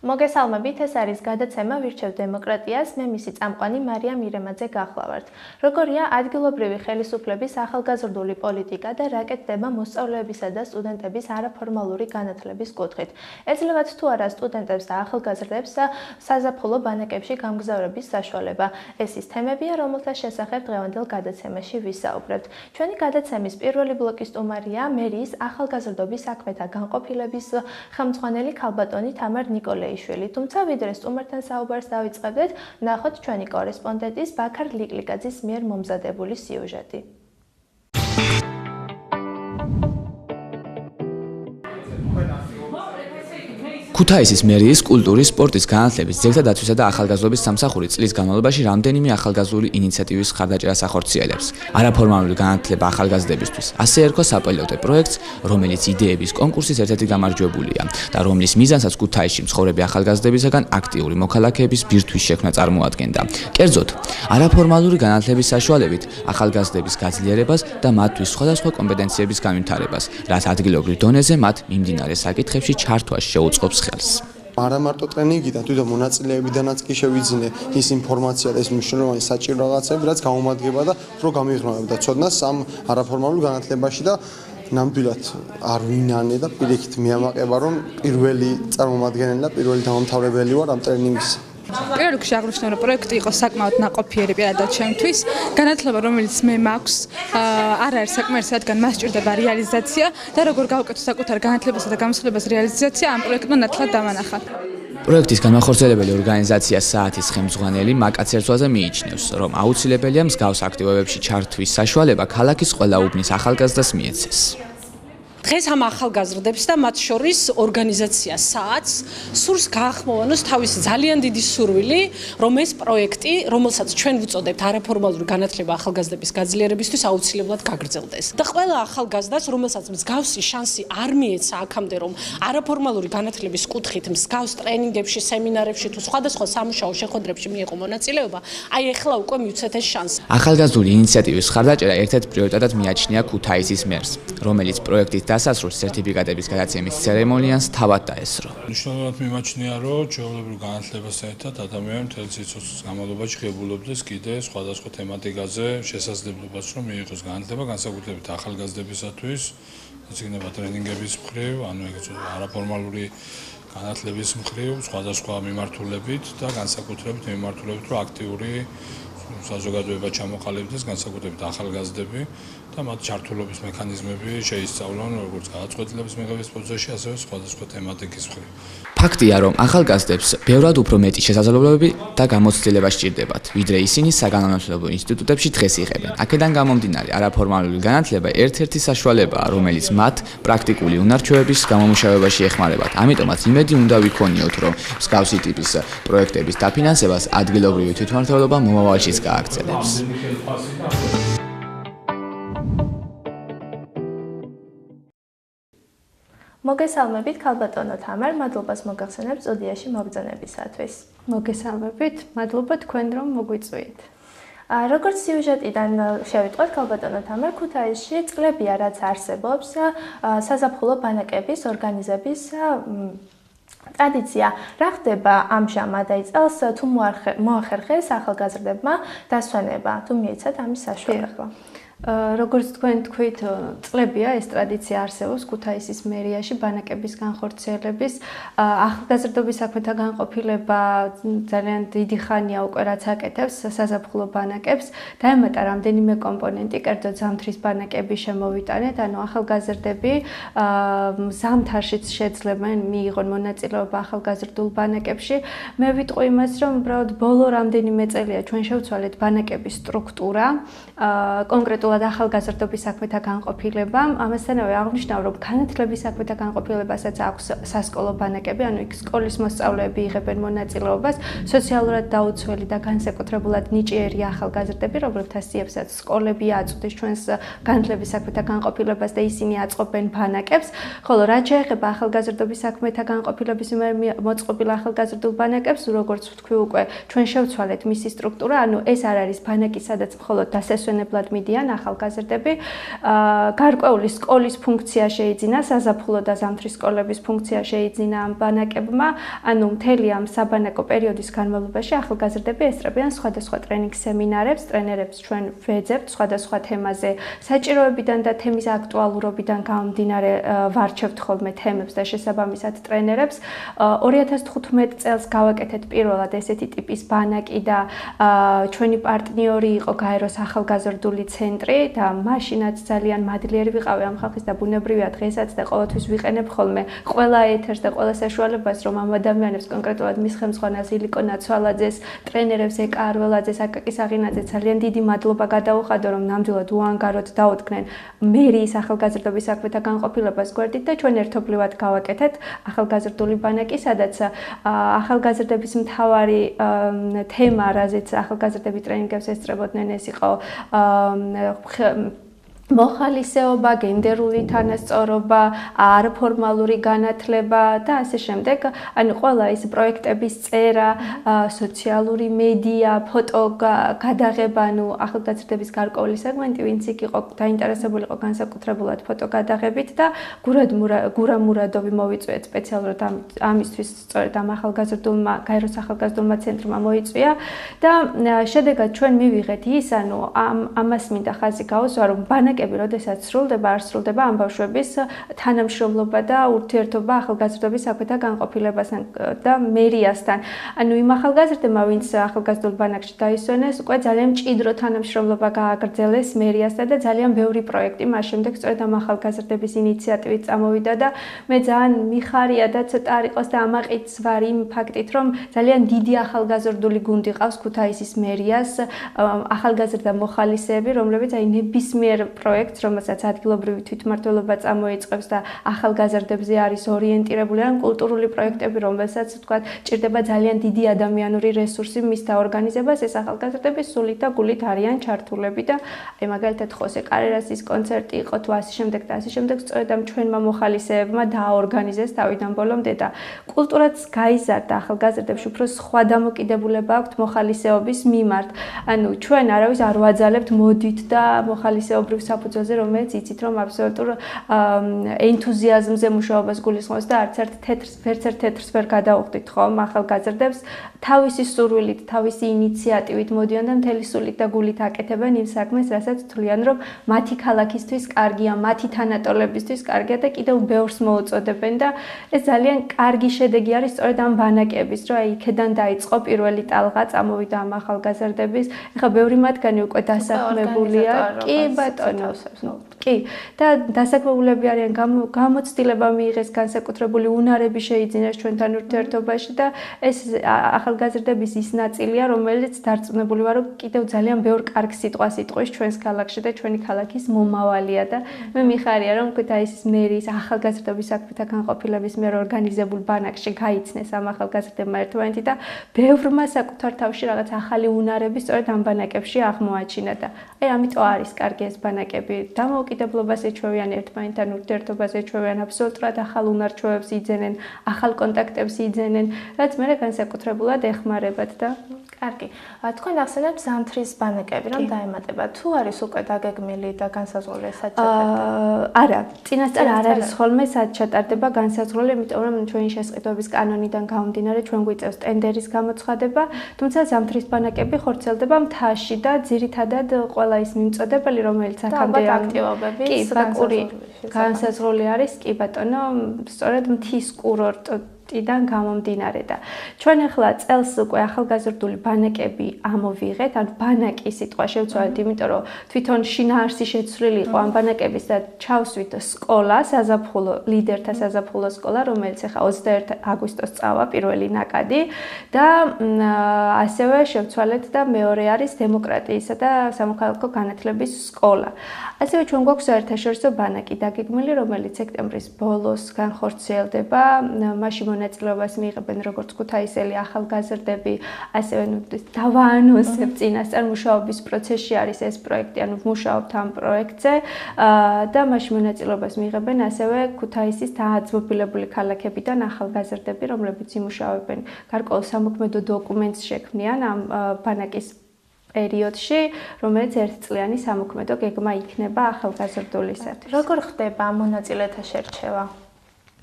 მოგესალმებით, ეს არის გადაცემა ვირჩევ დემოკრატიას, მე მისი წამყვანი მარია მირემაძე გახლავართ. როგორია ადგილობრივი ხელისუფლების ახალგაზრდული პოლიტიკა და რა კეთდება მოსწავლეებისა და სტუდენტების არაფორმალური განათლების კუთხით. ეძლევათ თუ არა სტუდენტებს და ახალგაზრდებს საზაფხულო ბანაკებში გამგზავრების საშუალება. ეს ის თემებია, რომელთა შესახებ დღევანდელ გადაცემაში ვისაუბრებთ. ჩვენი გადაცემის პირველი ბლოკის სტუმარია მერიის ახალგაზრდობის საქმეთა განყოფილების ხელმძღვანელი ქალბატონი თამარ ნიკოლეიშვილი. თუმცა ვიდრე სტუმართან საუბარს დავიწყებდეთ, ნახოთ ჩვენი კორესპონდენტის ბაქარ ლიკლიკაძის მიერ მომზადებული სიუჟეტი. ქუთაისის მერიის კულტურის, სპორტის, განათლების, ძეგლთა დაცვისა და ახალგაზრდობის სამსახური წლის განმავლობაში რამდენიმე ახალგაზრდული ინიციატივის მხარდაჭერას ახორციელებს. არაფორმალური განათლება ახალგაზრდებისთვის. ასე ერქვა საპილოტო პროექტს, რომელიც იდეების კონკურსის ერთ-ერთი გამარჯვებულია და რომლის მიზანსაც ქუთაისში მცხოვრები ახალგაზრდებისაგან აქტიური მოქალაქეების ბირთვის შექმნა წარმოადგენდა. კერძოდ, არაფორმალური განათლების საშუალებით ახალგაზრდების გაძლიერებას და მათთვის სხვადასხვა კომპეტენციების განვითარებას, რაც ადგილობრივ დონეზე მათ მიმდინარე საკითხებში ჩართვას შეუწყობს. არა მარტო ტრენინგიდან, თვითონ მონაწილეებიდანაც კი შევიძინე ის ინფორმაცია და ეს მნიშვნელოვანი საჭირო რაღაცები, რაც გამომადგება და უფრო გამიღრმავებდა ცოდნას ამ არაფორმალურ განათლებაში და ნამდვილად არ ვინანე და პირიქით მიამაყება, რომ პირველი წარმომადგენელი და პირველი დამამთავრებელი ვარ ამ ტრენინგის. პირველ რიგში აღნიშნავ, რომ პროექტი იყო საკმაოდ ნაყოფიერი პირადად ჩემთვის. განათლება, რომელიც მე მაქვს, არ არის საკმარისი, რადგან მას სჭირდება რეალიზაცია და როგორ გავუკეთო საკუთარ განათლებასა და გამოსხლებას რეალიზაცია, ამ პროექტმა ნათლად დამანახა. პროექტის განმახორციელებელი ორგანიზაცია საათის ხელმძღვანელი მაკაც ერთვაზე მიიჩნევს, რომ აუცილებელია მსგავს აქტივობებში ჩართვის საშუალება ქალაქის ყველა უბნის ახალგაზრდას მიეცეს. დღეს ამ ახალგაზრდებს და მათ შორის ორგანიზაცია საათს სურს გაახმოვანოს თავისი ძალიან დიდი სურვილი, რომ ეს პროექტი, რომელსაც ჩვენ ვუწოდებთ არაფორმალური განათლება ახალგაზრდების გაძლიერებისთვის, აუცილებლად გაგრძელდეს. და ყველა ახალგაზრდას, რომელსაც მსგავსი შანსი არ მიეცა აქამდე, რომ არაფორმალური განათლების კუთხით მსგავს ტრენინგებში, სემინარებში თუ სხვადასხვა სამუშაო შეხვედრებში მიიღო მონაწილეობა, აი ეხლა უკვე მივცეთ ეს შანსი. ახალგაზრდული ინიციატივის მხარდაჭერა ერთ-ერთ პრიორიტეტად მიაჩნია ქუთაისის მერს, რომელიც პროექტის დასასრულს სერტიფიკატების გადაცემის ცერემონიას თავად დაესწრო. მნიშვნელოვნად მიმაჩნია, რომ ჩვეულებრივ განათლებასთან ერთად ადამიანი მთელი სიცოცხლის განმავლობაში ღებულობდეს კიდე სხვადასხვა თემატიკაზე შესაძლებლობას, რომ მიიღოს განათლება, განსაკუთრებით ახალგაზრდებისათვის, ეს იქნება ტრენინგების მხრივ, ანუ არაფორმალური განათლების მხრივ, სხვადასხვა მიმართულებით და განსაკუთრებით მიმართულებით, რომ აქტიური საზოგადოება ჩამოყალიბდეს, განსაკუთრებით ახალგაზრდები და მათ ჩართულობის მექანიზმები შეისწავლონ, როგორც გადაწყვეტილების მიღების პროცესში, ასევე სხვადასხვა თემატიკის მხრივ. ფაქტია, რომ ახალგაზრდებს ბევრად უფრო მეტი შესაძლებლობები და გამოცდილება სჭირდებათ, ვიდრე ისინი საგანმანათლებლო ინსტიტუტებში დღეს იღებენ. აქედან გამომდინარე, არაფორმალური განათლება ერთ-ერთი საშუალებაა, რომელიც მათ პრაქტიკული უნარჩვევების გამომუშავებაში ეხმარებათ. ამიტომაც იმედი უნდა ვიქონიოთ, რომ მსგავსი ტიპის პროექტების დაფინანსებას ადგილობრივი თვითმმართველობა მომავალშიც გააგრძელებს. მოგესალმებით, ქალბატონო თამარ, მადლობას მოგახსენებთ სტუდიაში მოგზაურობისათვის. მოგესალმებით, მადლობა თქვენ რომ მოგვიწვიეთ. როგორც სიუჟეტიდან შევიტყვეთ, ქალბატონო თამარ, ქუთაისში წლებია, რაც არსებობს საზაფხულო ბანაკების ორგანიზების ტრადიცია. რა ხდება ამჟამად აი წელს თუ მოახერხეს ახალგაზრდებმა დასვენება, თუ მიეცათ ამის საშუალება? როგორც თქვენ თქვით, წლებია ეს ტრადიცია არსებობს ქუთაისის მერიაში ბანაკების განხორციელების, ახალგაზრდობის საქმეთა განყოფილება ძალიან დიდი ხანია უკვე რაც აკეთებს საზაფხულო ბანაკებს. დაემატა რამდენიმე კომპონენტი, კერძოდ ზამთრის ბანაკები შემოვიტანეთ, ანუ ახალგაზრდები ზამთარშიც შეძლებენ მიიღონ მონაწილეობა ახალგაზრდულ ბანაკებში. მე ვიტყვი იმას, რომ უბრალოდ ბოლო რამდენიმე წელია ჩვენ შევცვალეთ ბანაკების სტრუქტურა, კონკრეტულად ახალგაზრდობის საქმეთა განყოფილებამ. ამასთანავე აღნიშნავ, რომ განათლების საქმეთა განყოფილებასაც აქვს სასკოლო ბანაკები, ანუ იქ სკოლის მოსწავლეები იღებენ მონაწილეობას, სოციალურად დაუცველი და განსაკუთრებულად ნიჭიერი ახალგაზრდები, რომლებთა სიებსაც სკოლები აწვდის ჩვენს განათლების საქმეთა განყოფილებას და ისინი აწყობენ ბანაკებს, ხოლო რაც შეეხება ახალგაზრდობის საქმეთა განყოფილების მიერ მოწყობილ ახალგაზრდულ ბანაკებს, როგორც ვთქვი უკვე, ჩვენ შევცვალეთ მისი სტრუქტურა, ანუ ეს არ არის ბანაკი, სადაც მხოლოდ დასასვენებლად მიდიან ახალგაზრდები. გარკვეული სკოლის ფუნქცია შეიძინა, საზაფხულო და ზამთრის სკოლების ფუნქცია შეიძინა ამ ბანაკებმა. ანუ მთელი ამ საბანაკო პერიოდის განმავლობაში ახალგაზრდები ესწრებიან სხვადასხვა ტრენინგ სემინარებს, ტრენერებს ჩვენ ვეძებთ სხვადასხვა თემაზე, საჭიროებიდან და თემის აქტუალურობიდან გამომდინარე ვარჩევთ ხოლმე თემებს და შესაბამისად ტრენერებს. 2015 წელს გავაკეთეთ პირველად ესეთი ტიპის ბანაკი და ჩვენი პარტნიორი იყო გაეროს ახალგაზრდული ცენტრი და მაშინაც ძალიან მადლიერი ვიყავი ამ ხალხის და ბუნებრივია დღესაც და ყოველთვის ვიყენებ ხოლმე ყველა ეთერს და ყველა საშუალებას რომ ამ ადამიანებს კონკრეტულად მის ხელმძღვანელს ილიკო ნაცვალაძეს, ტრენერებს ეკა არველაძეს, აკაკი საღინაძეს ძალიან დიდი მადლობა გადაუხადო რომ ნამდვილად უანგაროდ დაუდგნენ მერიის ახალგაზრდობის საქმეთა განყოფილებას გვერდით და ჩვენ ერთობლივად გავაკეთეთ ახალგაზრდული ბანაკი, სადაც ახალგაზრდების მთავარი თემა, რაზეც ახალგაზრდები ტრენინგებს ესწრებოდნენ, ეს იყო მოხალისეობა, გენდერული თანასწორობა, არაფორმალური განათლება და ასე შემდეგ. ანუ ყველა ის პროექტების წერა, სოციალური მედია, ფოტო გადაღება, ანუ ახალგაზრდების გარკვეული სეგმენტი, ვინც იქ იყო დაინტერესებული იყო განსაკუთრებულად ფოტო გადაღებით და გურამ მურადოვი მოვიწვიეთ სპეციალურად ამისთვის, სწორედ ამ ახალგაზრდულმა, გაეროს ახალგაზრდულმა ცენტრმა მოიწვია და შედეგად ჩვენ მივიღეთ ის, ანუ ამას მინდა ხაზი გაუსვა, რომ როდესაც სრულდება, არ სრულდება ამ ბავშვების თანამშრომლობა და ურთიერთობა ახალგაზრდობის საქმეთა განყოფილებასთან და მერიასთან. ანუ იმ ახალგაზრდებმა, ვინც ახალგაზრდულ ბანაკში დაისვენეს, უკვე ძალიან მჭიდრო თანამშრომლობა გააგრძელეს მერიასთან და ძალიან ბევრი პროექტი მას შემდეგ სწორედ ამ ახალგაზრდების ინიციატივით წამოვიდა და მე ძალიან მიხარია და ცოტა არ იყოს და ამაყიც ვარ იმ ფაქტით, რომ ძალიან დიდი ახალგაზრდული გუნდი ყავს ქუთაისის მერიას, ახალგაზრდა მოხალისეები, რომლებიც აი ნებისმიერ პროექტს, რომელსაც ადგილობრივი თვითმმართველობა წამოიწყებს და ახალგაზრდებზე არის ორიენტირებული, ან კულტურული პროექტები, რომელსაც თქვა, ჭირდება ძალიან დიდი ადამიანური რესურსი მის დაორგანიზებას, ეს ახალგაზრდები სულით და გულით არიან ჩართულები და აი მაგალითად ხოსე კარერასის კონცერტი იყო თუ ასე შემდეგ და ასე შემდეგ, სწორედ ამ ჩვენმა მოხალისეებმა დააორგანიზეს თავიდან ბოლომდე და კულტურაც გაიზარდა ახალგაზრდებში, უფრო სხვა დამოკიდებულება აქვთ მოხალისეობის მიმართ. ანუ ჩვენ არავის არ ვაძალებთ მოდით და მოხალისეობრივ საფუძველზე, რომელიც იცით, რომ აბსოლუტურ ენთუზიაზმზე მუშაობას გულისხმობს და არც ერთ თეთრს ვერ გადაუხდით ხომ ახალგაზრდებს, თავისი სურვილით, თავისი ინიციატივით მოდიან და მთელი სულით და გულით აკეთებენ იმ საქმეს, რასაც თვლიან, რომ მათი ქალაქისთვის კარგია, მათი თანატოლებისთვის კარგია და კიდევ ბევრს მოუწოდებენ და ეს ძალიან კარგი შედეგი არის სწორედ ამ ბანაკების, რომ აი იქედან დაიწყო პირველი ტალღა, წამოვიდა ამ ახალგაზრდების. ეხლა ბევრი მათგანი უკვე დასაქმებულია. კი ბატონო, კი და დასაქმებულები არიან, გამოცდილება მიიღეს, განსაკუთრებული უნარები შეიძინეს ჩვენთან ურთიერთობაში და ეს ახალგაზრდების ის ნაწილია, რომელიც დარწმუნებული ვარ, რომ კიდევ ძალიან ბევრ კარგ სიტყვას იტყვის ჩვენს ქალაქში და ჩვენი ქალაქის მომავალია და მე მიხარია, რომ ქუთაისის მერიის ახალგაზრდობის საქმეთა განყოფილების მიერ ორგანიზებულ ბანაკში გაიცნეს ამ ახალგაზრდებმა ერთმანეთი და ბევრმა საკუთარ თავში რაღაც ახალი უნარები სწორედ ამ ბანაკებში აღმოაჩინა და აი ამიტომ არის კარგი ეს ბანაკები. დამოუკიდებლობას ეჩვევიან ერთმანეთთან ურთიერთობას ეჩვევიან, აბსოლუტურად ახალ უნარ-ჩვევებს იძენენ, ახალ კონტაქტებს იძენენ, რაც მე განსაკუთრებულად ეხმარებათ და კარგი. თქვენ ახსენებთ ზამთრის ბანაკები, რომ დაემატება. თუ არის უკვე დაგეგმილი და განსაზღვრული საათ ჩატარდება? არა, წინასწარ არ არის ხოლმე საათ ჩატარდება განსაზღვრული, იმიტომ რომ ჩვენი შესყიდვების კანონიდან გამომდინარე ჩვენ გვიწევს ტენდერის გამოცხადება, თუმცა ზამთრის ბანაკები ხორციელდება მთაში და ძირითადად ყველა ის მიმწოდებელი, რომელიც აქამდე აქტივობები განსაზღვრული არის, კი ბატონო, სწორედ მთის კურორტიდან გამომდინარე და ჩვენ ახლა წელს უკვე ახალგაზრდული ბანაკები ამოვიღეთ, ანუ ბანაკი სიტყვა შევცვალეთ, იმიტომ რომ თვითონ შინაარსი შეცვლილი იყო ამ ბანაკების და ჩავსვით სკოლა, საზაფხულო, ლიდერთა საზაფხულო სკოლა, რომელიც ახლა 21 აგვისტოს წავა პირველი ნაკადი და ასევე შევცვალეთ და მეორე არის დემოკრატიისა და სამოქალაქო განათლების სკოლა. ასევე ჩვენ გვაქვს საერთაშორისო ბანაკი დაგეგმილი, რომელიც სექტემბრის ბოლოს განხორციელდება. მასში მონაწილეობას მიიღებენ როგორც ქუთაისელი ახალგაზრდები, ასევე დავაანონსებ წინასწარ მუშაობის პროცესში არის ეს პროექტი, ანუ ვმუშაობთ ამ პროექტზე და მასში მონაწილეობას მიიღებენ ასევე ქუთაისის დააძმობილებული ქალაქებიდან ახალგაზრდები, რომლებიც იმუშავებენ გარკვეულ სამოქმედო დოკუმენტს შექმნიან ამ ბანაკის პერიოდში, რომელიც ერთწლიანი სამოქმედო გეგმა იქნება ახალგაზრდულისათვის. როგორ ხდება მონაწილეთა შერჩევა?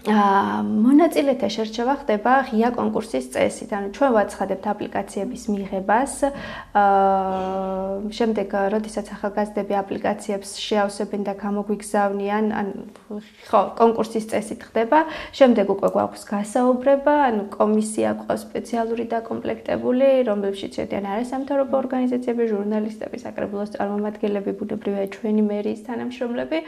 მონაწილეთა შერჩევა ხდება ღია კონკურსის წესით. ანუ ჩვენ ვაცხადებთ აპლიკაციების მიღებას. შემდეგ, როდესაც ახალგაზრდები აპლიკაციებს შეავსებენ და გამოგვიგზავნიან, კონკურსის წესით ხდება. შემდეგ უკვე გვაქვს გასაუბრება, კომისია ყავს სპეციალური დაკომპლექტებული, რომელშიც შედიან არასამთავრობო ორგანიზაციები, ჟურნალისტები, საკრებულოს წარმომადგენლები, ბუნებრივია ჩვენი მერიის თანამშრომლები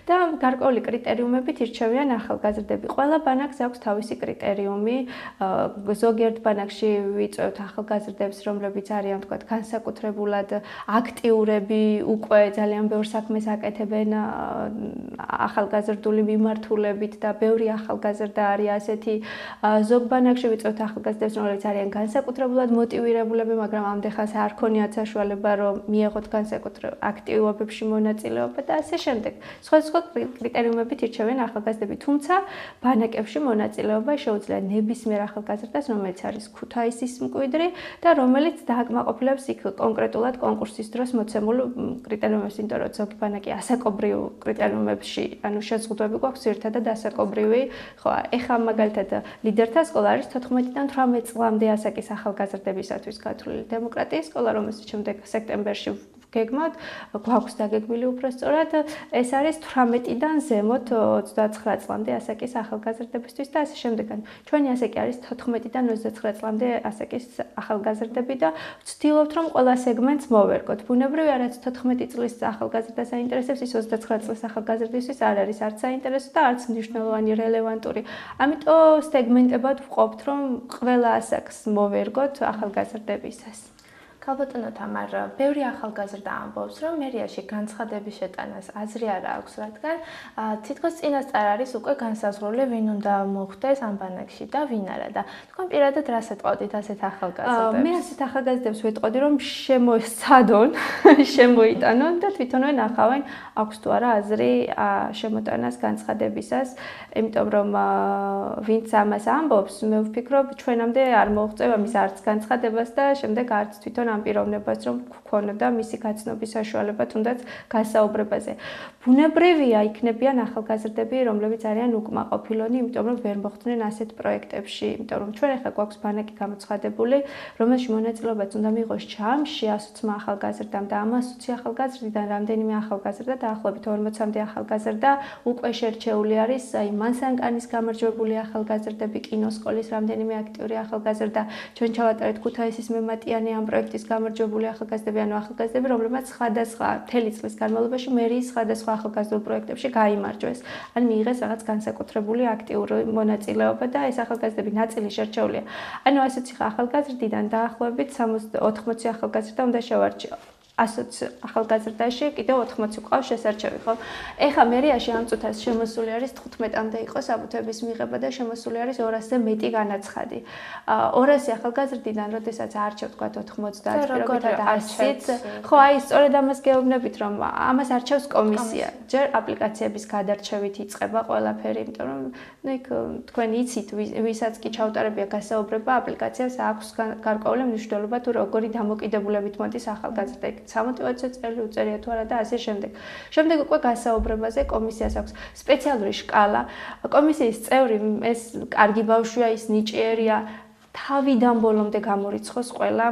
და გარკვეული კრიტერიუმებით ირჩევიან ახალგაზრდები. ყველა ბანაკს აქვს თავისი კრიტერიუმი. ზოგიერთ ბანაკში ვიწევთ ახალგაზრდებს, რომლებიც არიან თქვათ განსაკუთრებულად აქტიურები, უკვე ძალიან ბევრ საქმეს აკეთებენ ახალგაზრდული მიმართულებით და ბევრი ახალგაზრდა არის ასეთი. ზოგ ბანაკში ვიწევთ ახალგაზრდებს, რომლებიც არიან განსაკუთრებულად მოტივირებულები, მაგრამ ამდენხანს არ ქონიათ საშუალება, რომ მიეღოთ განსაკუთრებულ აქტივობებში მონაწილეობა და ასე შემდეგ. სხვადასხვა კრიტერიუმებით ირჩევენ ახალგაზრდები, თუმცა ბანაკებში მონაწილეობა შეუძლია ნებისმიერ ახალგაზრდას, რომელიც არის ქუთაისის მკვიდრი და რომელიც დააკმაყოფილებს იქ კონკრეტულად კონკურსის დროს მოცემულ კრიტერიუმებს, იმიტომ რომ ზოგი ბანაკი ასაკობრივ კრიტერიუმებში, ანუ შეზღუდვები გვაქვს ერთადად ასაკობრივი. ხო, ეხლა მაგალითად ლიდერთა სკოლა არის 14-დან 18 წლამდე ასაკის ახალგაზრდებისათვის გათვლილი დემოკრატიის სკოლა, რომელსაც შემდეგ სექტემბერში გეგმავთ, გვაქვს დაგეგმილი უბრალოდ ეს არის 18-დან ზემოთ 29 წლამდე ასაკის ახალგაზრდებისთვის და ასე შემდეგ. ჩვენი ასაკი არის 14-დან 29 წლამდე ასაკის ახალგაზრდები და ვცდილობთ რომ ყველა სეგმენტს მოვერგოთ. ბუნებრივია, რაც 14 წლის ახალგაზრდას აინტერესებს, ის 29 წლის ახალგაზრდისთვის არ არის არც საინტერესო და არც მნიშვნელოვანი, რელევანტური. ამიტომ სეგმენტებად ვყოფთ, რომ ყველა ასაკს მოვერგოთ ახალგაზრდებისას. ქალბატონო თამარ, ბევრი ახალგაზრდა ამბობს, რომ მერიაში განცხადების შეტანას აზრი არ აქვს, რადგან თითქოს წინასწარ არის უკვე განსაზღვრული, ვინ უნდა მოხვდეს ამ ბანაკში და ვინ არა და თქვენ პირადად რას ეტყოდით ასეთ ახალგაზრდებს? მე ასეთ ახალგაზრდებს ვეტყოდი, რომ შემოსცადონ, შემოიტანონ და თვითონვე ნახავენ, აქვს თუ არა აზრი შემოტანას განცხადებისას, იმიტომ რომ ვინც ამას ამბობს, მე ვფიქრობ, ჩვენამდე არ მოუღწევა მის არც განცხადებას და შემდეგ არც თვითონ ამ პიროვნებას რომ გქონოდა მისი გაცნობის საშუალება თუნდაც გასაუბრებაზე. ბუნებრივია იქნებიან ახალგაზრდები, რომლებიც არიან უკმაყოფილონი, იმიტომ რომ ვერ მოხვდნენ ასეთ პროექტებში, იმიტომ რომ ჩვენ ახლა გვაქვს ბანაკი გამოცხადებული, რომელში მონაწილეობაც უნდა მიიღოს ჯამში 120 ახალგაზრდამ და ამ 120 ახალგაზრდიდან რამდენიმე ახალგაზრდა დაახლოებით 40-მდე ახალგაზრდა უკვე შერჩეული არის, აი მანსანკანის გამარჯვებული ახალგაზრდები, კინოსკოლის რამდენიმე აქტიური ახალგაზრდა, ჩვენ ჩავატარეთ ქუთაისის მემატიანე ამ პროექტის გამარჯვებული ახალგაზრდები, ანუ ახალგაზრდები, რომლებმაც სხვადასხვა მთელი წლის განმავლობაში მერიის სხვადასხვა ახალგაზრდულ პროექტებში გაიმარჯვეს. ან მიიღეს რაღაც განსაკუთრებული აქტიური მონაწილეობა და ეს ახალგაზრდები ნაწილი შერჩეულია. ანუ 120 ახალგაზრდიდან დაახლოებით 80 ახალგაზრდა უნდა შევარჩიო. 120 ახალგაზრდაში კიდევ 80 ყავს შესარჩევი, ხო? ეხლა მერიაში ამ წუთას შემოსული არის 15-მდე იყო საბუთების მიღება და შემოსული არის 200-ზე მეტი განაცხადი. 200 ახალგაზრდიდან, როდესაც არჩევ თქვა 90 პირობითად 100-ით, ხო, აი სწორედ ამას გეუბნებით, რომ ამას არჩევს კომისია. ჯერ აპლიკაციების გადარჩევით იწყება ყველაფერი, იმიტომ რომ იქ თქვენ იცით, ვისაც კი ჩაუტარებია გასაუბრება, აპლიკაციას აქვს გარკვეული მნიშვნელობა თუ როგორი დამოკიდებულებით მოდის ახალგაზრდა. სამოტივაციო წერილი უწერია თუ არა და ასე შემდეგ. შემდეგ უკვე გასაუბრებაზე კომისიას აქვს სპეციალური შკალა. კომისიის წევრი ეს კარგი ბავშვია, ის ნიჭიერია, თავიდან ბოლომდე გამორიცხოს ყველა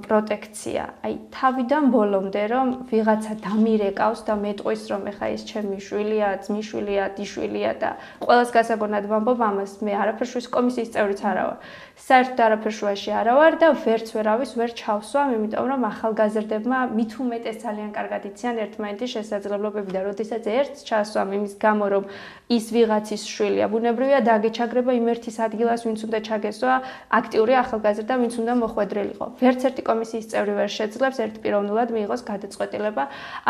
პროტექცია. აი, თავიდან ბოლომდე რომ ვიღაცა დამირეკავს და მეტყვის რომ ეხა ეს ჩემი შვილია, ძმისშვილია, დიშვილია და ყველას გასაგონად ვამბობ ამას, მე არაფერ შუის კომისიის წევრიც არა ვარ. საერთოდ არაფერ შუაში არა ვარ და ვერც ვერავის ვერ ჩავსვამ, იმიტომ რომ ახალგაზრდებმა მით უმეტეს ძალიან კარგად იციან ერთმანეთის შესაძლებლობები და როდესაც ერთს ჩასვამ იმის გამო რომ ის ვიღაცის შვილია, ბუნებრივია დაგეჩაგრება იმ ერთის ადგილას, ვინც უნდა ჩაგესვა აქტიური ახალგაზრდა, ვინც უნდა მოხვედრილიყო. ვერც ერთი კომისიის წევრი ვერ შეძლებს ერთპიროვნულად მიიღოს გადაწყვეტილება.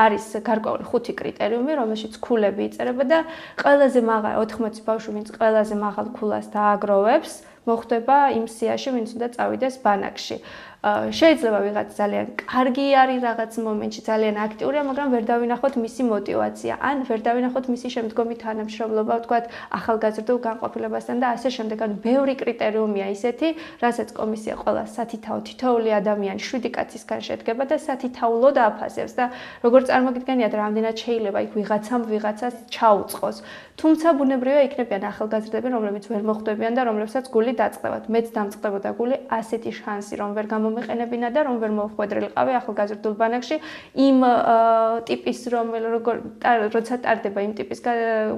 არის გარკვეული 5 კრიტერიუმი, რომელშიც ქულები იწერება და ყველაზე მაღალი 80 ბავშვი, ვინც ყველაზე მაღალ ქულას დააგროვებს, მოხდება იმ სიაში, ვინც უნდა წავიდეს ბანაკში. შეიძლება ვიღაც ძალიან კარგი არის რაღაც მომენტში, ძალიან აქტიურია, მაგრამ ვერ დავინახოთ მისი мотиваცია, ან ვერ დავინახოთ მისი შემდგომი თანამშრომლობა, ვთქვათ, ახალგაზრდულ განყოფილებასთან და ასე შემდეგ. ანუ ბევრი კრიტერიუმია ისეთი, რასაც კომისია ყველა სათითაო თითოეული ადამიანი 7 კაცისგან შედგება და სათითაულოდ აფასებს და როგორც წარმოგიდგენიათ, რამდენად შეიძლება იქ ვიღაცამ ვიღაცას ჩაუწყოს. თუმცა ბუნებრივია იქნებიან ახალგაზრდები, რომლებიც ვერ მოხვდებიან და რომლებსაც გული დაწყდებათ. მეც დამწყდებოდა გული ასეთი შანსი, რომ ვერ მომეყენებინა და რომ ვერ მოვხვედრილიყავი ახალგაზრდულ ბანაკში იმ ტიპის როცა ტარდება იმ ტიპის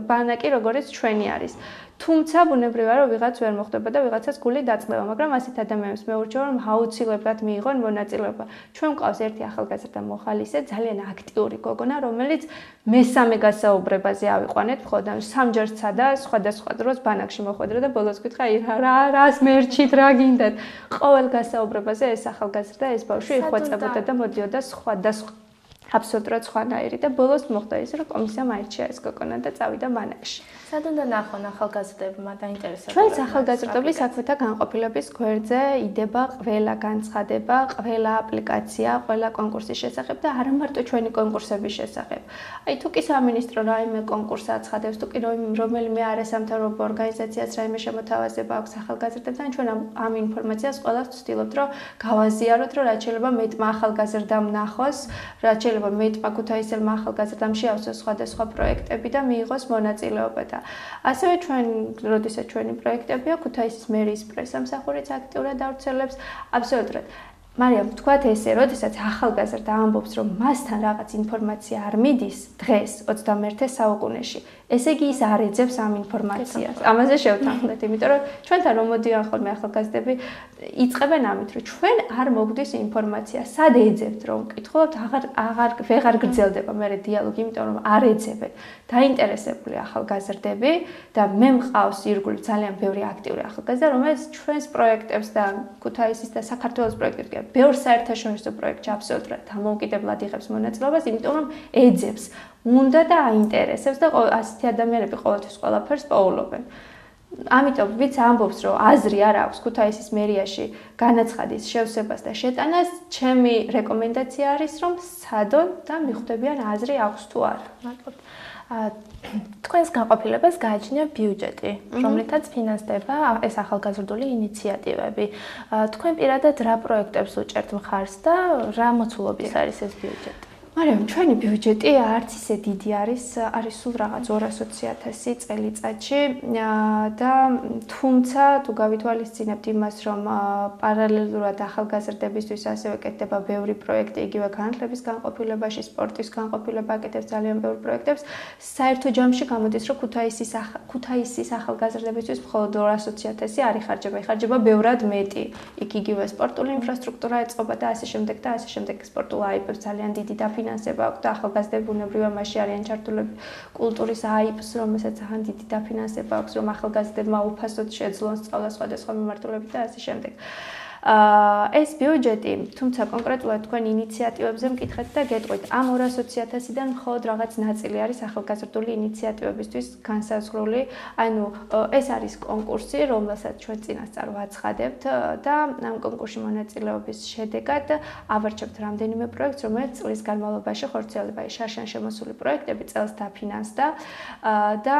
ბანაკი როგორც ჩვენი არის. თუმცა ბუნებრივია რომ ვიღაც ვერ მოხდება და ვიღაცას გული დაწყდება, მაგრამ ასეთ ადამიანებს მე ურჩევ რომ აუცილებლად მიიღონ მონაწილეობა. ჩვენ მყავს ერთი ახალგაზრდა მოხალისე, ძალიან აქტიური გოგონა, რომელიც მესამე გასაუბრებაზე ავიყვანეთ, ხოდა სამჯერ სცადა სხვადასხვა დროს ბანაკში მოხვედრა და ბოლოს გითხრა რას მერჩით რა გინდათ. ყოველ გასაუბრებაზე ეს ახალგაზრდა ეს ბავშვი იხვეწებოდა და მოდიოდა სხვადასხვა აბსოლუტურად სხვანაირი და ბოლოს მოხდა ის რომ კომისიამ აირჩია ეს გოგონა და წავიდა ბანაკში. სად უნდა ნახონ ახალგაზრდებმა დაინტერესებული? ჩვენს ახალგაზრდობის საქმეთა განყოფილების გვერდზე იდება ყველა განცხადება, ყველა აპლიკაცია, ყველა კონკურსის შესახებ და არა მარტო ჩვენი კონკურსების შესახებ. აი თუ კი სამინისტრო რაიმე კონკურსს აცხადებს, თუ კი რომელიმე არასამთავრობო ორგანიზაციას რაიმე შემოთავაზება აქვს ახალგაზრდებთან, ჩვენ ამ ინფორმაციას ყველას ვცდილობთ, რომ გავაზიაროთ, რომ რაც შეიძლება მეტმა ახალგაზრდამ ნახოს, რაც შეიძლება მეტმა ქუთაისელმა ახალგაზრდამ შეავსოს სხვადასხვა პროექტები და მიიღოს მონაწილეობა და ასევე ჩვენ, როდესაც ჩვენი პროექტებია, ქუთაისის მერიის პრესამსახურიც აქტიურად ავრცელებს, აბსოლუტურად. მარიამ, ვთქვათ ესე, როდესაც ახალგაზრდა ამბობს, რომ მასთან რაღაც ინფორმაცია არ მიდის დღეს 21 საუკუნეში, ესე იგი ის არ ეძებს ამ ინფორმაციას. ამაზე შევთანხმდეთ, იმიტომ რომ ჩვენთან რომ მოდიან ხოლმე ახალგაზრდები, იწყებენ ამით, რომ ჩვენ არ მოგდის ინფორმაცია, სად ეძებთ რომ ვკითხულობთ, ვეღარ გრძელდება მე დიალოგი, იმიტომ რომ არ ეძებენ. დაინტერესებული ახალგაზრდები და მე მყავს ირგვლივ ძალიან ბევრი აქტიური ახალგაზრდა, რომელიც ჩვენს პროექტებს და ქუთაისის და საქართველოს პროექტებს, ბევრ საერთაშორისო პროექტში აბსოლუტურად დამოუკიდებლად იღებს მონაწილეობას, იმიტომ რომ ეძებს, უნდა და აინტერესებს და ასეთი ადამიანები ყოველთვის ყველაფერს პოულობენ. ამიტომ ვიც ამბობს, რომ აზრი არ აქვს ქუთაისის მერიაში განაცხადის შევსებას და შეტანას, ჩემი რეკომენდაცია არის, რომ სცადონ და მიხვდებიან აზრი აქვს თუ არა. მადლობთ. თქვენს განყოფილებას გააჩნია ბიუჯეტი, რომლითაც ფინანსდება ეს ახალგაზრდული ინიციატივები. თქვენ პირადად რა პროექტებს უჭერთ მხარს და რა მოცულობის არის ეს ბიუჯეტი? მარიამ, ჩვენი ბიუჯეტი არც ისე დიდი არის სულ რაღაც 220.000 წელიწადში და თუმცა თუ გავითვალისწინებთ იმას, რომ პარალელურად ახალგაზრდებისთვის ასევე კეთდება ბევრი პროექტი, იგივე განათლების განყოფილებაში, სპორტის განყოფილება აკეთებს ძალიან ბევრ პროექტებს, საერთო ჯამში გამოდის, რომ ქუთაისის ახალგაზრდებისთვის მხოლოდ 220.000 არ იხარჯება, იხარჯება ბევრად მეტი. იქ იგივე სპორტული ინფრასტრუქტურა ეწყობა და ასე შემდეგ და ასე შემდეგ სპორტულ აიპებს ძალიან დიდი დაფინანსება აქვს და ახალგაზრდები ბუნებრივია მასში არიან ჩართულები კულტურის აიპს, რომელსაც ძალიან დიდი დაფინანსება აქვს, რომ ახალგაზრდებმა უფასოდ შეძლონ სწავლა სხვადასხვა მიმართულებით და ასე შემდეგ. ეს ბიუჯეტი, თუმცა კონკრეტულად თქვენ ინიციატივებზე მკითხეთ და გეტყვით, ამ 220.000-დან მხოლოდ რაღაც ნაწილი არის ახალგაზრდული ინიციატივებისთვის განსაზღვრული. ანუ ეს არის კონკურსი, რომელსაც ჩვენ წინასწარ ვაცხადებთ და ამ კონკურსში მონაწილეობის შედეგად ავარჩევთ რამდენიმე პროექტს, რომელიც წლის განმავლობაში ხორციელდება. შარშან შემოსული პროექტები წელს დაფინანსდა და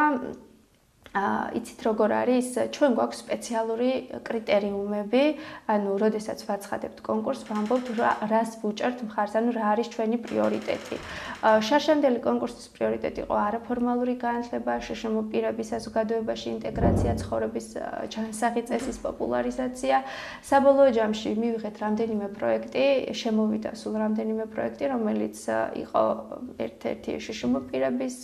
იცით როგორ არის, ჩვენ გვაქვს სპეციალური კრიტერიუმები, ანუ როდესაც ვაცხადებთ კონკურსს, ვამბობთ რას ვუჭერთ მხარს, ანუ რა არის ჩვენი პრიორიტეტი. შარშანდელი კონკურსის პრიორიტეტი იყო არაფორმალური განათლება, შშმ პირების საზოგადოებაში ინტეგრაცია, ცხოვრების ჯანსაღი წესის პოპულარიზაცია. საბოლოო ჯამში მივიღეთ რამდენიმე პროექტი, შემოვიდა სულ რამდენიმე პროექტი, რომელიც იყო ერთ-ერთი შშმ პირების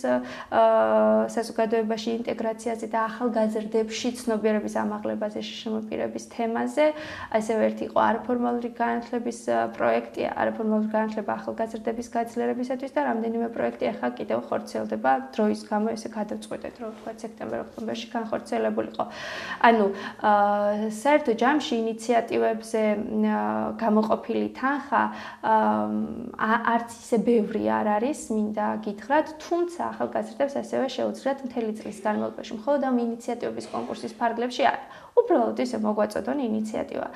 საზოგადოებაში ინტეგრაცია და ახალგაზრდებში ცნობიერების ამაღლებაზე შშმ პირების თემაზე, ასევე ერთი იყო არაფორმალური განათლების პროექტი, არაფორმალური განათლება ახალგაზრდების გაძლიერებისათვის და რამდენიმე პროექტი ახლა კიდევ ხორციელდება დროის გამო, ესე გადავწყვეტეთ, რომ თქვა სექტემბერ-ოქტომბერში განხორციელებულიყო. ანუ საერთო ჯამში ინიციატივებზე გამოყოფილი თანხა არც ისე ბევრი არ არის, მინდა გითხრათ, თუმცა ახალგაზრდებს ასევე შეუძლიათ მთელი წლის განმავლობაში მხოლოდ ამ ინიციატივების კონკურსის ფარგლებში არა. უბრალოდ ისე მოგვაწოდონ ინიციატივა.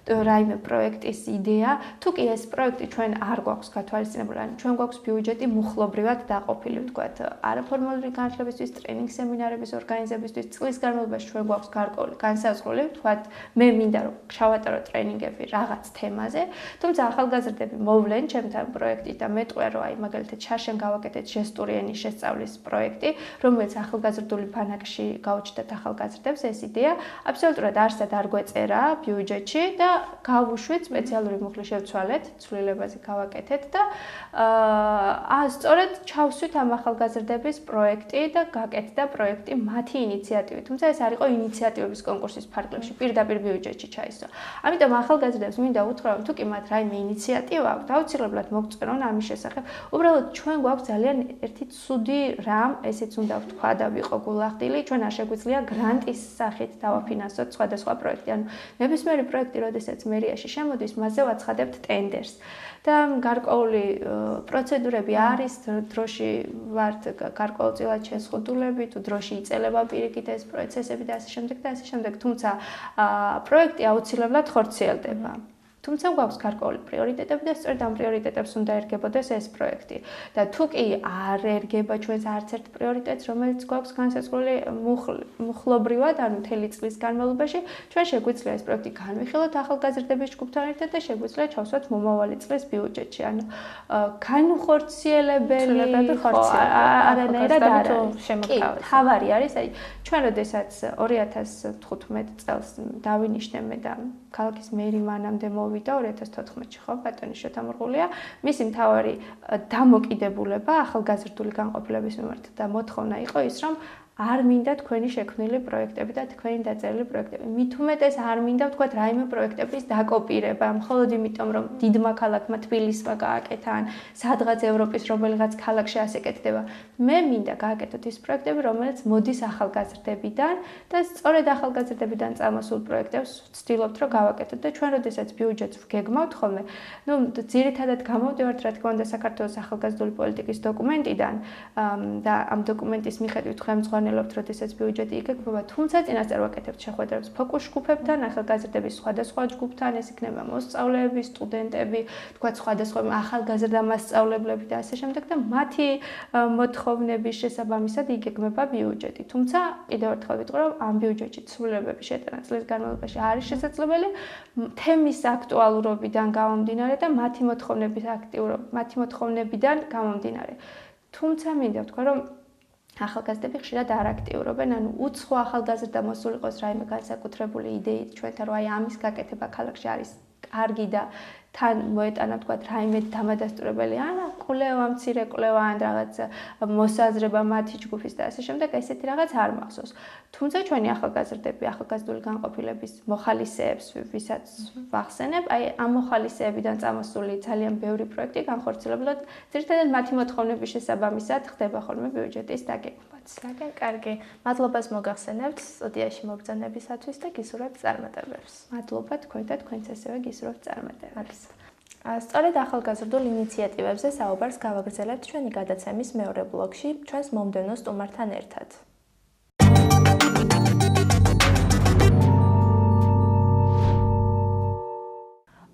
რაიმე პროექტის იდეა, თუ კი ეს პროექტი ჩვენ არ გვაქვს გათვალისწინებული, ან ჩვენ გვაქვს ბიუჯეტი მუხლობრივად დაყოფილი, ვთქვათ, არაფორმალური განათლებისთვის, ტრენინგ სემინარების ორგანიზებისთვის, წლის განმავლობაში ჩვენ გვაქვს გარკვეული განსაზღვრული, ვთქვათ, მე მინდა რომ ჩავატარო ტრენინგები რაღაც თემაზე, თუმცა ახალგაზრდები მოვლენ ჩემთან პროექტით და მეტყვია რომ აი მაგალითად შარშენ გავაკეთეთ ჟესტური ენის შესწავლის პროექტი, რომელიც ახალგაზრდული ბანაკში გაუჩნდათ ახალგაზრდებს ეს იდეა, აბსოლუტურად არსად არ გვეწერა ბიუჯეტში და გავუშვით სპეციალური მუხლი შევცვალეთ, ცვლილებაზე გავაკეთეთ და სწორედ ჩავსვით ამ ახალგაზრდების პროექტი და გაკეთდა პროექტი მათი ინიციატივით. თუმცა ეს არ იყო ინიციატივების კონკურსის ფარგლებში, პირდაპირ ბიუჯეტში ჩაისვა. ამიტომ ახალგაზრდებს მინდა უთხრა, რომ თუ კი მათ რაიმე ინიციატივა აქვს, აუცილებლად მოგწერონ ამის შესახებ. უბრალოდ ჩვენ გვაქვს ძალიან ერთი ცუდი რამ, ესეც უნდა ვთქვა და ვიყო გულახდილი, ჩვენ არ შეგვიძლია გრანტის სახით დავაფინანსოთ სხვადასხვა პროექტი. ანუ ნებისმიერი პროექტი, როდესაც მერიაში შემოდის, მასზე ვაცხადებთ ტენდერს. და გარკვეული პროცედურები არის, დროში ვართ გარკვეულწილად შეზღუდულები, თუ დროში იწელება პირიქით ეს პროცესები და ასე შემდეგ და ასე შემდეგ. თუმცა პროექტი აუცილებლად ხორციელდება. თუმცა გვაქვს გარკვეული პრიორიტეტები და სწორედ ამ პრიორიტეტებს უნდა ერგებოდეს ეს პროექტი. და თუ კი არ ერგება ჩვენს არც ერთ პრიორიტეტს, რომელიც გვაქვს განსაზღვრული მუხლობრივად, ანუ მთელი წლის განმავლობაში, ჩვენ შეგვიძლია ეს პროექტი განვიხილოთ ახალგაზრდების ჯგუფთან ერთად და შეგვიძლია ჩავსვათ მომავალი წლის ბიუჯეტში. ანუ განუხორციელებელი არანაირად არ არის. თავარი არის, აი ჩვენ როდესაც 2015 წელს დავინიშნე და ქალაქის მერი მანამდე მოვიდა 2014-ში, ხო, ბატონი შოთამურღულია. მისი მთავარი დამოკიდებულება ახალგაზრდული განყოფილების მიმართ და მოთხოვნა იყო ის, რომ არ მინდა თქვენი შექმნილი პროექტები და თქვენი დაწერილი პროექტები. მით უმეტეს არ მინდა ვთქვათ რაიმე პროექტების დაკოპირება, მხოლოდ იმიტომ, რომ დიდმა ქალაქმა თბილისმა გააკეთა ან სადღაც ევროპის რომელიღაც ქალაქში ასე კეთდება. მე მინდა გააკეთოთ ის პროექტები, რომელიც მოდის ახალგაზრდებიდან და სწორედ ახალგაზრდებიდან წამოსულ პროექტებს ვცდილობთ, რომ გავაკეთოთ და ჩვენ როდესაც ბიუჯეტს ვგეგმავთ ხოლმე, ძირითადად გამოვდივართ, რა თქმა უნდა, საქართველოს ახალგაზრდული პოლიტიკის დოკუმენტიდან და ამ დოკუმენტის მიხედვით ხელმძღვანელობთ, როდესაც ბიუჯეტი იგეგმება, თუმცა წინასწარ ვაკეთებთ შეხვედრებს ფოკუს ჯგუფებთან, ახალგაზრდების სხვადასხვა ჯგუფთან, ეს იქნება მოსწავლეები, სტუდენტები, თქვათ სხვადასხვა ახალგაზრდა მასწავლებლები და ასე შემდეგ და მათი მოთხოვნების შესაბამისად იგეგმება ბიუჯეტი. თუმცა კიდევ ერთხელ ვიტყვი, რომ ამ ბიუჯეტში ცვლილებების შეტანა წლის განმავლობაში არის შესაძლებელი თემის აქტუალურობიდან გამომდინარე და მათი მოთხოვნებიდან გამომდინარე. თუმცა მინდა ვთქვა, რომ ახალგაზრდები ხშირად არ აქტიურობენ, ანუ უცხო ახალგაზრდა მოსულიყოს რაიმე განსაკუთრებული იდეით ჩვენთან, რომ აი ამის გაკეთება ქალაქში არის კარგი და თან მოეტანა ვთქვათ რაიმე დამადასტურებელი ან კვლევა, მცირე კვლევა ან რაღაც მოსაზრება მათი ჯგუფის და ასე შემდეგ, ესეთი რაღაც არ მახსოვს. თუმცა ჩვენი ახალგაზრდები, ახალგაზრდული განყოფილების მოხალისეებს, ვისაც ვახსენებ, აი ამ მოხალისეებიდან წამოსული ძალიან ბევრი პროექტი განხორციელებლად, ძირითადად მათი მოთხოვნების შესაბამისად ხდება ხოლმე ბიუჯეტის დაგეგმვაც. კარგი. მადლობას მოგახსენებთ სტუდიაში მობრძანებისათვის და გისურვებთ წარმატებებს. მადლობა თქვენ და თქვენც ასევე გისურვებთ წარმატებებს. სწორედ ახალგაზრდულ ინიციატივებზე საუბარს გავაგრძელებთ ჩვენი გადაცემის მეორე ბლოკში, ჩვენს მომდევნო სტუმართან ერთად.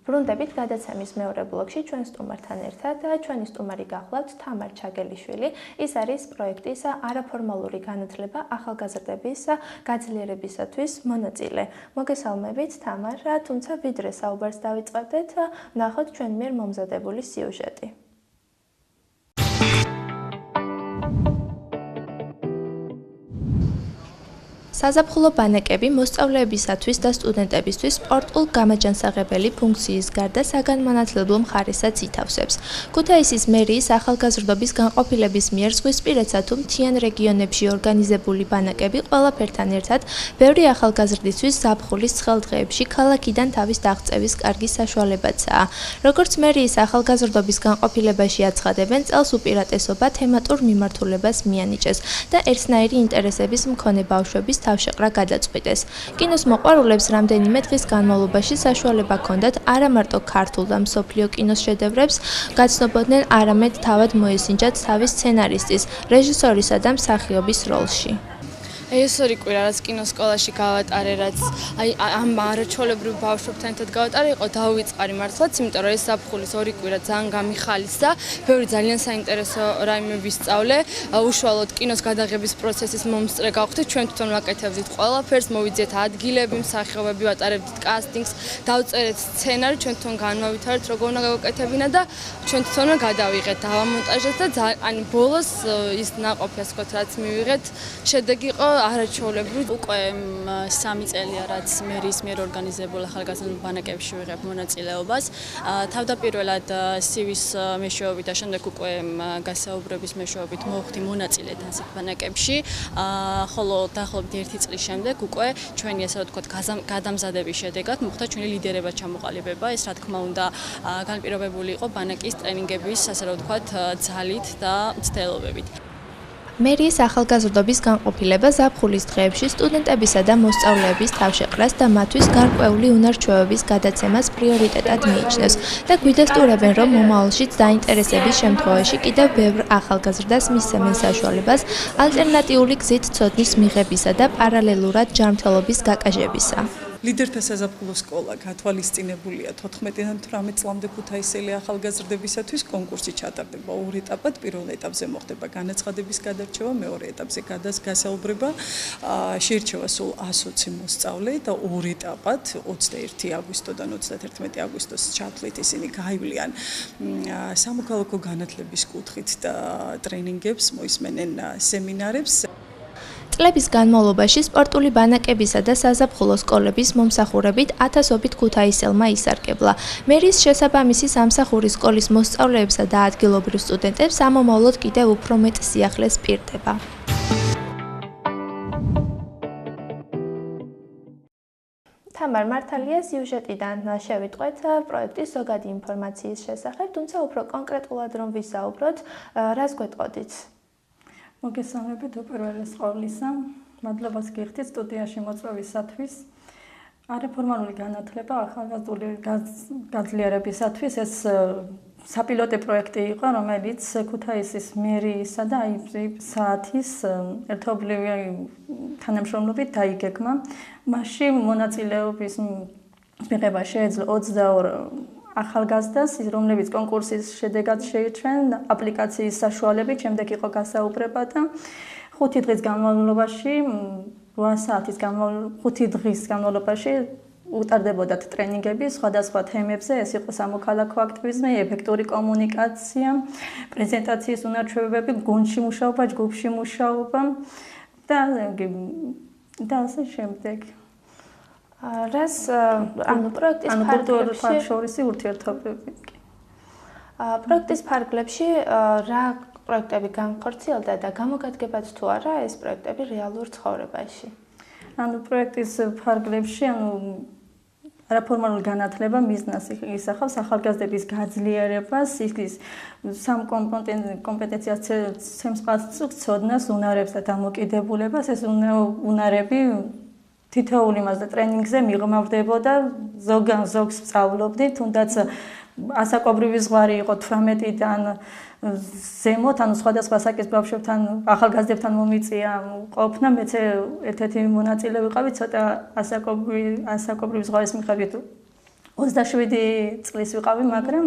ბრუნდებით გადაცემის მეორე ბლოკში ჩვენ სტუმართან ერთად და ჩვენი სტუმარი გახლავთ თამარ ჩაგელიშვილი. ის არის პროექტის არაფორმალური განათლება ახალგაზრდების გაძლიერებისათვის მონაწილე. მოგესალმებით თამარ, თუმცა ვიდრე საუბარს დავიწყებდეთ, ნახოთ ჩვენ მიერ მომზადებული სიუჟეტი. საზაფხულო ბანაკები მოსწავლეებისათვის და სტუდენტებისთვის სპორტულ გამაჯანსაღებელი ფუნქციის გარდა საგანმანათლებლო მხარესაც ითავსებს. ქუთაისის მერიის ახალგაზრდობის განყოფილების მიერ ზღვისპირეთსა თუ მთიან რეგიონებში ორგანიზებული ბანაკები ყველაფერთან ერთად ბევრი ახალგაზრდისთვის ზაფხულის ცხელ დღეებში ქალაქიდან თავის დაღწევის კარგი საშუალებაცაა. როგორც მერიის ახალგაზრდობის განყოფილებაში აცხადებენ, წელს უპირატესობა თემატურ მიმართულებას მიანიჭეს და ერთნაირი ინტერესების მქონე ბავშვების თავშეყრა გადაწყვიტეს. კინოს მოყვარულებს რამდენიმე დღის განმავლობაში საშუალება ჰქონდათ არა მარტო ქართულ და მსოფლიო კინოს შედევრებს გაცნობოდნენ, არამედ თავად მოესინჯათ თავის სცენარისტის, რეჟისორისა და მსახიობის როლში. ეს ორი კვირა რაც კინოსკოლაში გავატარე, რაც ამ არაჩვეულებრივ ბავშვებთან ერთად გავატარე, იყო დაუვიწყარი მართლაც, იმიტომ რომ ეს საფხულის ორი კვირა ძალიან გამიხალისდა, ბევრი ძალიან საინტერესო რაიმე ვისწავლე, უშუალოდ კინოს გადაღების პროცესის მომსწრე გავხდით, ჩვენ თვითონ ვაკეთებდით ყველაფერს, მოვიძიეთ ადგილები, მსახიობები, ვატარებდით კასტინგს, დავწერეთ სცენარი, ჩვენ თვითონ განვავითარეთ, როგორ უნდა გავაკეთებინა და ჩვენ თვითონვე გადავიღეთ, დავამონტაჟეთ და ან ბოლოს ის ნაყოფი, ასე ვთქვათ, რაც მივიღეთ, შედეგი იყო არაჩვეულებრივი. უკვე 3 წელია რაც მერის მიერ ორგანიზებულ ახალგაზრდულ ბანაკებში ვიღებ მონაწილეობას. თავდაპირველად CV-ს მეშვეობით და შემდეგ უკვე გასაუბრების მეშვეობით მოვხდი მონაწილედ ასეთ ბანაკებში. ხოლო დაახლოებით 1 წლის შემდეგ უკვე ჩვენი ასე ვთქვათ გადამზადების შედეგად მოხდა ჩვენი ლიდერება ჩამოყალიბება. ეს რა თქმა უნდა განპირობებული იყო ბანაკის ტრენინგების ასე ვთქვათ ძალით და მცდელობებით. მერიის ახალგაზრდობის განყოფილება ზაფხულის დღეებში სტუდენტებისა და მოსწავლეების თავშეყრას და მათთვის გარკვეული უნარ-ჩვევების გადაცემას პრიორიტეტად მიიჩნევს და გვიდასტურებენ, რომ მომავალშიც დაინტერესების შემთხვევაში კიდევ ბევრ ახალგაზრდას მისცემენ საშუალებას ალტერნატიული გზით ცოდნის მიღებისა და პარალელურად ჯანმრთელობის გაკაჟებისა. ლიდერთა საზაფხულო სკოლა გათვალისწინებულია 14-დან 18 წლამდე ქუთაისელი ახალგაზრდებისათვის კონკურსი ჩატარდება 2 ეტაპად. პირველ ეტაპზე მოხდება განაცხადების გადარჩევა, მეორე ეტაპზე გასაუბრება. შეირჩევა სულ 120 მოსწავლე და 2 ეტაპად 21 აგვისტოდან 31 აგვისტოს ჩათვლით ისინი გაივლიან სამოქალაქო განათლების კუთხით და ტრენინგებს, მოისმენენ სემინარებს. წლების განმავლობაში სპორტული ბანაკებისა და საზაფხულო სკოლების მომსახურებით ათასობით ქუთაისელმა ისარგებლა. მერის შესაბამისი სამსახური სკოლის მოსწავლეებსა და ადგილობრივ სტუდენტებს ამომავლოდ კიდევ უფრო მეტ სიახლეს პირდება. თამარ მართალია სიუჟეტიდან შევიტყვეთ პროექტის ზოგადი ინფორმაციის შესახებ, თუმცა უფრო კონკრეტულად რომ ვისაუბროთ, რას გვეტყოდით? მოგესალმებით უპირველეს ყოვლისა, მადლობას გიხდით სტუდიაში მოწვევისათვის. არაფორმალური განათლება ახალგაზრდული გაძლიერებისათვის ეს საპილოტე პროექტი იყო, რომელიც ქუთაისის მერიისა და საათის ერთობლივი თანამშრომლობით დაიგეგმა. მასში მონაწილეობის მიღება შეეძლო 22 ახალგაზრდას, რომლებიც კონკურსის შედეგად შეირჩნენ აპლიკაციის საშუალებით, შემდეგ იყო გასაუბრება და 5 დღის განმავლობაში 5 დღის განმავლობაში უტარდებოდათ ტრენინგები სხვადასხვა თემებზე, ეს იყო სამოქალაქო აქტივიზმი, ეფექტური კომუნიკაცია, პრეზენტაციის უნარ-ჩვევებები, გუნდში მუშაობა, ჯგუფში მუშაობა და ასე შემდეგ. რას პროექტის ფარგლებში ურთიერთობები. პროექტის ფარგლებში რა პროექტები განხორციელდა და გამოგადგებათ თუ არა ეს პროექტები რეალურ ცხოვრებაში? პროექტის ფარგლებში არაფორმალური განათლება მიზნას ისახავს ახალგაზრდების გაძლიერებას, ის სამ კომპეტენციას ცემს პასუხს ცოდნას, უნარებს და დამოკიდებულებას. ეს უნარები თითოეული მასზე ტრენინგზე მიღმავდებოდა, ზოგს სწავლობდით, თუნდაც ასაკობრივი ზღვარი იყო 18-დან ზემოთ, ანუ სხვადასხვა საკის ბავშვებთან, ახალგაზრდებთან მომიწია ყოფნა, მეც ერთ-ერთი მონაწილე ვიყავი, ცოტა ასაკობრივი ზღვარის მიხედვით 27 წლის ვიყავი, მაგრამ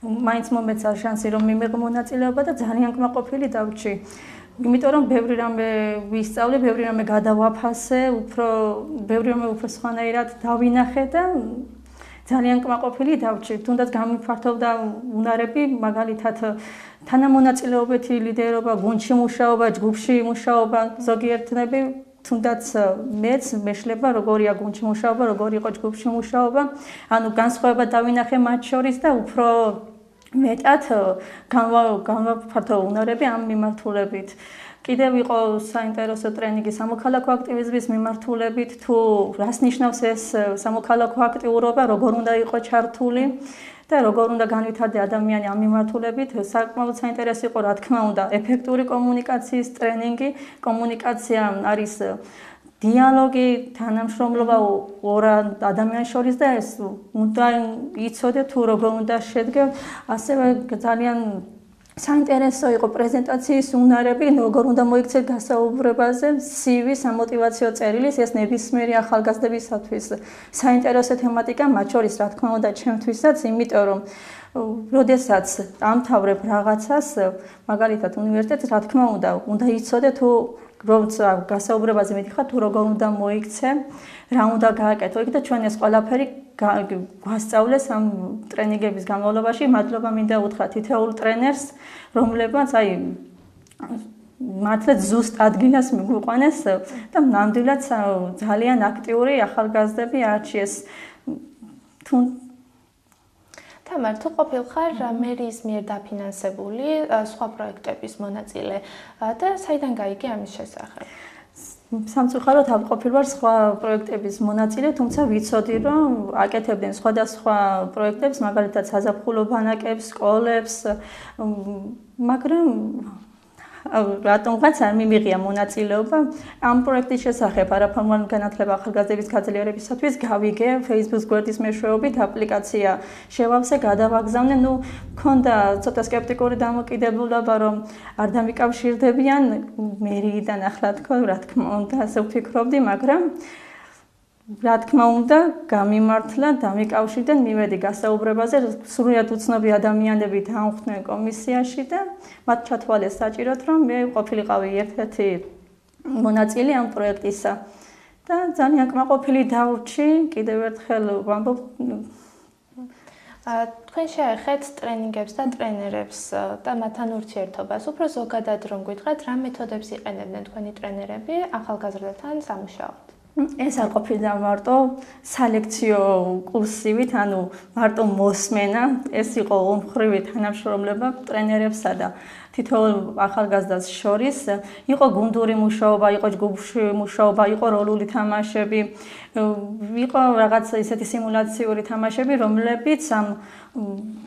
მაინც მომეცა შანსი რომ მიმეღო მონაწილეობა და ძალიან კმაყოფილი დავრჩი. იმიტომ რომ ბევრი რამე ვისწავლე, ბევრი რამე გადავაფასე, ბევრი რამე უფრო სხვანაირად დავინახე და ძალიან კმაყოფილი დავრჩი. თუნდაც გამიფართოვდა უნარები, მაგალითად თანამონაწილეობითი ლიდერობა, გუნდში მუშაობა, ჯგუფში მუშაობა, ზოგიერთნები თუნდაც მეც მეშლება როგორია გუნდში მუშაობა, როგორი იყო ჯგუფში მუშაობა, ანუ განსხვავება დავინახე მათ შორის და უფრო მეტად განვაფართო უნარები ამ მიმართულებით. კიდევ იყო საინტერესო ტრენინგი სამოქალაქო აქტივიზმის მიმართულებით, თუ რას ნიშნავს ეს სამოქალაქო აქტიურობა, როგორ უნდა იყოს ჩართული და როგორ უნდა განვითარდეს ადამიანი ამ მიმართულებით. საკმაოდ საინტერესო იყო, რა თქმა უნდა, ეფექტური კომუნიკაციის ტრენინგი. კომუნიკაცია არის დიალოგი, თანამშრომლობა ორ ადამიანს შორის და ეს უნდა იცოდე თუ როგორ უნდა შედგე. ასევე ძალიან საინტერესო იყო პრეზენტაციის უნარები, როგორ უნდა მოიქცეთ გასაუბრებაზე, CV, სამოტივაციო წერილის, ეს ნებისმიერი ახალგაზრდებისათვის საინტერესო თემატიკა, მათ შორის რა თქმა უნდა ჩემთვისაც, იმიტომ რომ როდესაც ამთავრებ რაღაცას, მაგალითად უნივერსიტეტს, რა თქმა უნდა იცოდე თუ როცა გასაუბრებაზე მიდიხარ, თუ როგორ უნდა მოიქცე, რა უნდა გააკეთო. იქ და ჩვენ ეს ყველაფერი გვასწავლეს ამ ტრენინგების განმავლობაში. მადლობა მინდა უთხრა თითოეულ ტრენერს, რომლებმაც მართლაც ზუსტ ადგილას მიგვიყვანეს და ნამდვილად ძალიან აქტიური ახალგაზრდები არჩიეს. თამარ, თუ ყოფილხარ მერიის მიერ დაფინანსებული სხვა პროექტების მონაწილე და საიდან გაიგე ამის შესახებ? სამწუხაროდ არ ყოფილვარ სხვა პროექტების მონაწილე, თუმცა ვიცოდი, რომ აკეთებდნენ სხვადასხვა პროექტებს, მაგალითად საზაფხულო ბანაკებს, სკოლებს, მაგრამ რატომღაც არ მიმიღია მონაწილეობა ამ პროექტის შესახებ. არაფორმალური განათლება ახალგაზრდების გაძლიერებისათვის გავიგე Facebook გვერდის მეშვეობით აპლიკაცია შევავსე, გადავაგზავნე. მქონდა ცოტა სკეპტიკური დამოკიდებულება, რომ არ დამიკავშირდებიან მერიიდან ახლა რა თქმა უნდა, ასე ვფიქრობდი, მაგრამ რა თქმა უნდა, გამიმართლა, დამიკავშირდნენ, მივედი გასაუბრებაზე, სრულიად უცნობი ადამიანები დაამხდნენ კომისიაში და მათ ჩათვალეს საჭიროდ, რომ მე ყოფილიყავი ერთ-ერთი მონაწილე ამ პროექტისა და ძალიან კმაყოფილი დავრჩი, კიდევ ერთხელ ვამბობ. თქვენ შეეხეთ ტრენინგებს და ტრენერებს და მათთან ურთიერთობას. უფრო ზოგადად რომ გითხრათ, რა მეთოდებს იყენებდნენ თქვენი ტრენერები ახალგაზრდებთან სამუშაოდ? ეს არ ყოფილა მარტო სალექციო კურსივით, ანუ მარტო მოსმენა, ეს იყო ომხრივი თანამშრომლობა ტრენერებსა და თითოეულ ახალგაზრდას შორის. იყო გუნდური მუშაობა, იყო ჯგუფში მუშაობა, იყო როლული თამაშები, იყო რაღაც ისეთი სიმულაციური თამაშები, რომლებიც ამ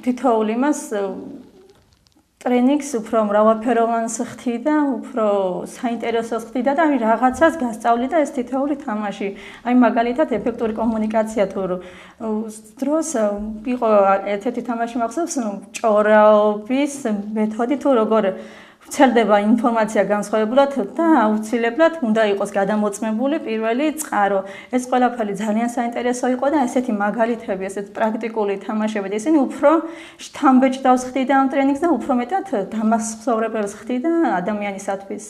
თითოეულ იმას ტრენინგს უფრო მრავალფეროვანს ხდიდა, უფრო საინტერესოს ხდიდა და რაღაცას გასწავლიდა ეს თითოეული თამაში. მაგალითად ეფექტური კომუნიკაცია თუ დროს იყო ერთ-ერთი თამაში მახსოვს, ჭორაობის მეთოდი თუ როგორ ვრცელდება ინფორმაცია განსხვავებულად და აუცილებლად უნდა იყოს გადამოწმებული პირველი წყარო. ეს ყველაფერი ძალიან საინტერესო იყო და ესეთი მაგალითები, ესეთ პრაქტიკული თამაშები და ისინი უფრო შთამბეჭდავს ხდიდა ამ ტრენინგს და უფრო მეტად დამასწორებელს ხდიდა ადამიანისათვის.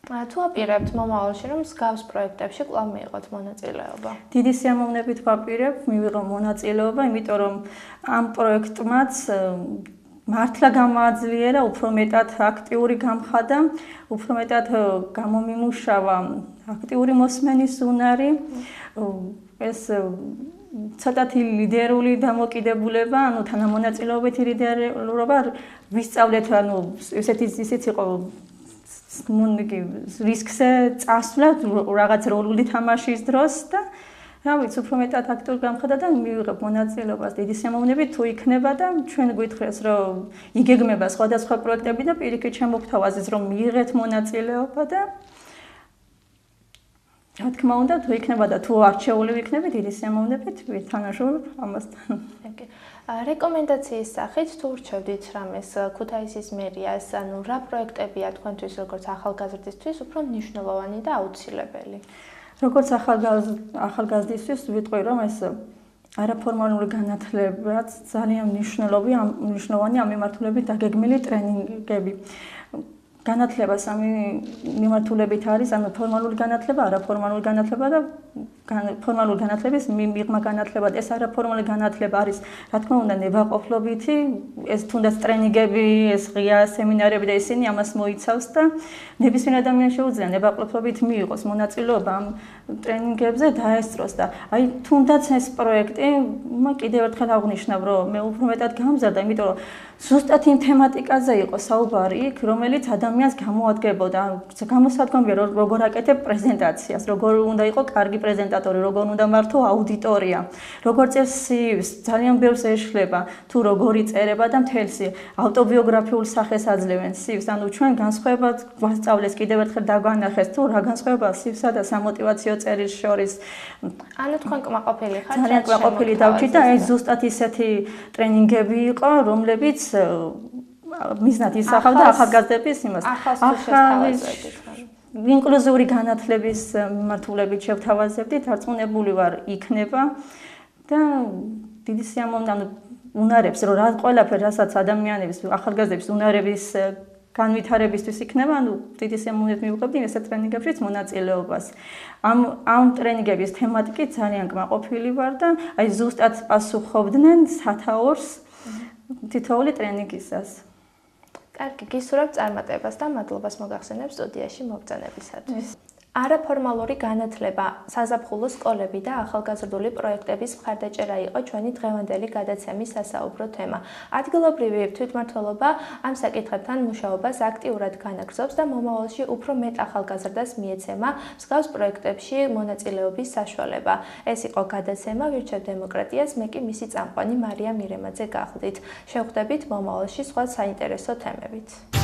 თუ აპირებთ მომავალში, რომ მსგავს პროექტებში კვლავ მიიღოთ მონაწილეობა? დიდი სიამოვნებით ვაპირებ, მივიღო მონაწილეობა, იმიტომ რომ ამ პროექტმაც მართლა გამოაძლიერა, უფრო მეტად აქტიური გამხადა, უფრო მეტად გამომიმუშავა აქტიური მოსმენის უნარი, ეს ცოტათი ლიდერული დამოკიდებულება, ანუ თანამონაწილეობითი ლიდერობა ვისწავლეთ, ანუ ისიც იყო რისკზე წასვლა რაღაც როლული თამაშის დროს და რა ვიცი, უფრო მეტად აქტიური გამხადა და მივიღებ მონაწილეობას დიდი სიამოვნებით თუ იქნება და ჩვენ გვითხრეს, რომ იგეგმება სხვადასხვა პროექტები და პირიქით შემოგთავაზეს, რომ მიიღეთ მონაწილეობა და რა თქმა უნდა, თუ იქნება და თუ არჩეული ვიქნები, დიდი სიამოვნებით ვითანაშრომლებ ამასთან. რეკომენდაციის სახით თუ ურჩევდით რამეს ქუთაისის მერიას, ანუ რა პროექტებია თქვენთვის როგორც ახალგაზრდისთვის უფრო მნიშვნელოვანი და აუცილებელი? როგორც ახალგაზრდისთვის ვიტყვი, რომ ეს არაფორმალური განათლებაც ძალიან მნიშვნელოვანი ამ მიმართულებით დაგეგმილი ტრენინგები. განათლება სამი მიმართულებით არის, ანუ ფორმალური განათლება, არაფორმალური განათლება და ფორმალური განათლების მიღმა განათლება. ეს არაფორმალური განათლება არის, რა თქმა უნდა, ნებაყოფლობითი, ეს თუნდაც ტრენინგები, ეს ღია სემინარები და ისინი ამას მოიცავს და ნებისმიერ ადამიანს შეუძლია ნებაყოფლობით მიიღოს მონაწილეობა ამ ტრენინგებზე დაესწროს და თუნდაც ეს პროექტი, კიდევ ერთხელ აღნიშნავ, რომ მე უფრო მეტად გამზარდა, იმიტომ რომ ზუსტად იმ თემატიკაზე იყო საუბარი იქ, რომელიც ადამიანს გამოადგებოდა. გამოსადგომია როგორ აკეთებ პრეზენტაციას, როგორ უნდა იყო კარგი პრეზენტატორი, როგორ უნდა მართო აუდიტორია, როგორ წერს CV-ს, ძალიან ბევრს ეშლება, თუ როგორი წერება და მთელს ავტობიოგრაფიულ სახეს აძლევენ CV-ს. ანუ ჩვენ განსხვავებას გვასწავლეს, კიდევ ერთხელ დაგვანახეს, თუ რა განსხვავებაა CV-სა და სამოტივაციო წერილს შორის. ანუ თქვენ კმაყოფილი ხართ? ძალიან კმაყოფილი დავჭით და ეს ზუსტად ისეთი ტრენინგები იყო, რომლებიც მიზნად ისახავდა ახალგაზრდების იმას. ინკლუზიური განათლების მიმართულებით შევთავაზებდით, დარწმუნებული ვარ იქნება და დიდი სიამოვნებაა, ანუ უნარებს, რომ რა ყველაფერი, რასაც ადამიანების, ახალგაზრდების უნარების განვითარებისთვის იქნება, ანუ დიდი სიამოვნებით მივუღებდი ესეთ ტრენინგებშიც მონაწილეობას. ამ ტრენინგების თემატიკით ძალიან კმაყოფილი ვარ და აი ზუსტად პასუხობდნენ სათაურს თითოეული ტრენინგისას. კარგი, გისურვებთ წარმატებას და მადლობას მოგახსენებ სტუდიაში მობრძანებისათვის. არაფორმალური განათლება, საზაფხულო სკოლები და ახალგაზრდული პროექტების მხარდაჭერა იყო ჩვენი დღევანდელი გადაცემის სასაუბრო თემა. ადგილობრივი თვითმმართველობა ამ საკითხებთან მუშაობას აქტიურად განაგრძობს და მომავალში უფრო მეტ ახალგაზრდას მიეცემა მსგავს პროექტებში მონაწილეობის საშუალება. ეს იყო გადაცემა ვირჩევ დემოკრატიას, მე კი მისი წამყვანი მარია მირემაძე გახლდით. შევხვდებით მომავალში სხვა საინტერესო თემებით.